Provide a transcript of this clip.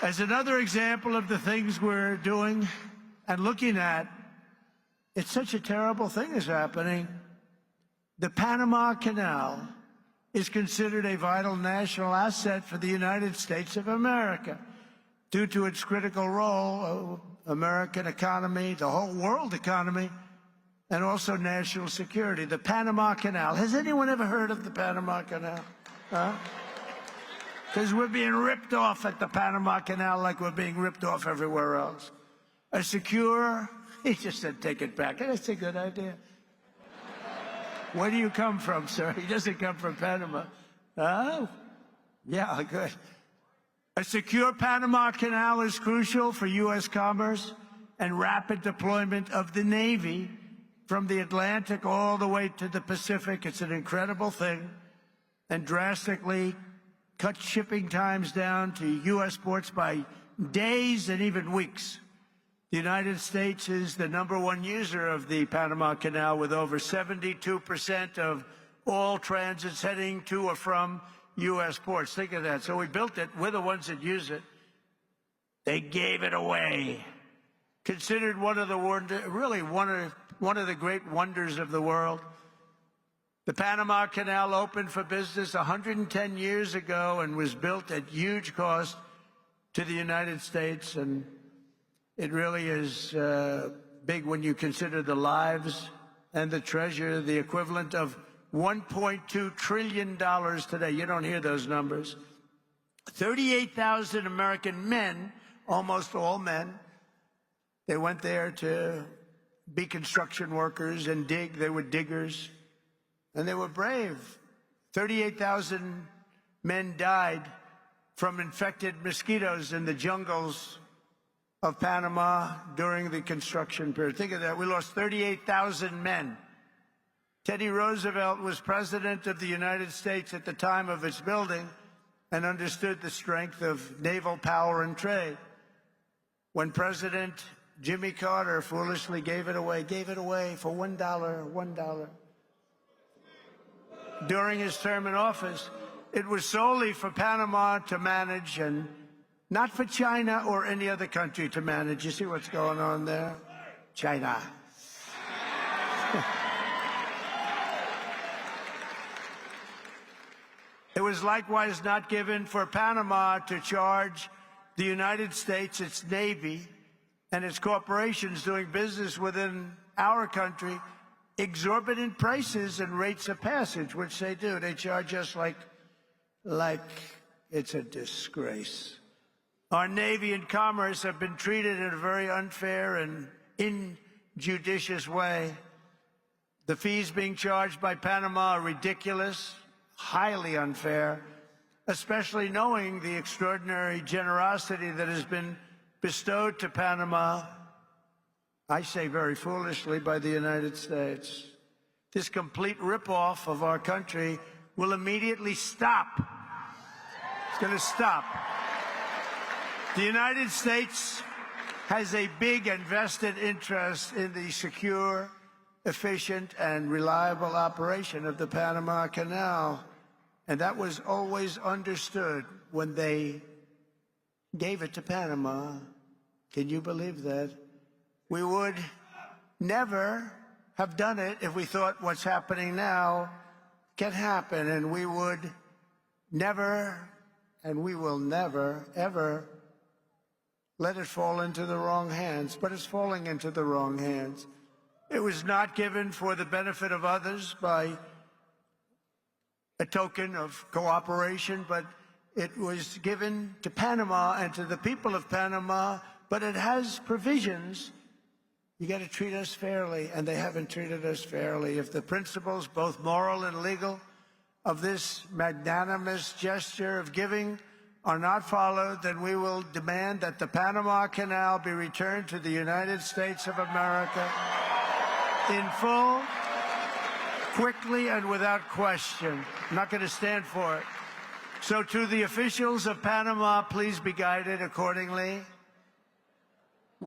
As another example of the things we're doing and looking at, it's such a terrible thing is happening. The Panama Canal is considered a vital national asset for the United States of America due to its critical role, American economy, the whole world economy, and also national security. The Panama Canal. Has anyone ever heard of the Panama Canal? Huh? Because we're being ripped off at the Panama Canal like we're being ripped off everywhere else. A secure, he just said, take it back. That's a good idea. Where do you come from, sir? He doesn't come from Panama. Oh, yeah, good. A secure Panama Canal is crucial for U.S. commerce and rapid deployment of the Navy from the Atlantic all the way to the Pacific. It's an incredible thing, and drastically cut shipping times down to U.S. ports by days and even weeks. The United States is the #1 user of the Panama Canal, with over 72% of all transits heading to or from U.S. ports. Think of that. So we built it. We're the ones that use it. They gave it away. Considered one of the one of the great wonders of the world. The Panama Canal opened for business 110 years ago and was built at huge cost to the United States, and it really is big when you consider the lives and the treasure, the equivalent of $1.2 trillion today. You don't hear those numbers. 38,000 American men, almost all men, they went there to be construction workers and dig. They were diggers, and they were brave. 38,000 men died from infected mosquitoes in the jungles of Panama during the construction period. Think of that. We lost 38,000 men. Teddy Roosevelt was president of the United States at the time of its building and understood the strength of naval power and trade. When President Jimmy Carter foolishly gave it away for $1. During his term in office, it was solely for Panama to manage and not for China or any other country to manage. You see what's going on there? China. It was likewise not given for Panama to charge the United States, its Navy, and its corporations doing business within our country exorbitant prices and rates of passage, which they do. They charge us like it's a disgrace. Our Navy and commerce have been treated in a very unfair and injudicious way. The fees being charged by Panama are ridiculous, highly unfair, especially knowing the extraordinary generosity that has been bestowed to Panama, I say very foolishly, by the United States. This complete ripoff of our country will immediately stop. It's going to stop. The United States has a big and vested interest in the secure, efficient, and reliable operation of the Panama Canal. And that was always understood when they gave it to Panama. Can you believe that? We would never have done it if we thought what's happening now can happen, and we would never, and we will never, ever let it fall into the wrong hands. But it's falling into the wrong hands. It was not given for the benefit of others by a token of cooperation, but it was given to Panama and to the people of Panama, but it has provisions. You got to treat us fairly, and they haven't treated us fairly. If the principles, both moral and legal, of this magnanimous gesture of giving are not followed, then we will demand that the Panama Canal be returned to the United States of America in full, quickly, and without question. I'm not going to stand for it. So to the officials of Panama, please be guided accordingly.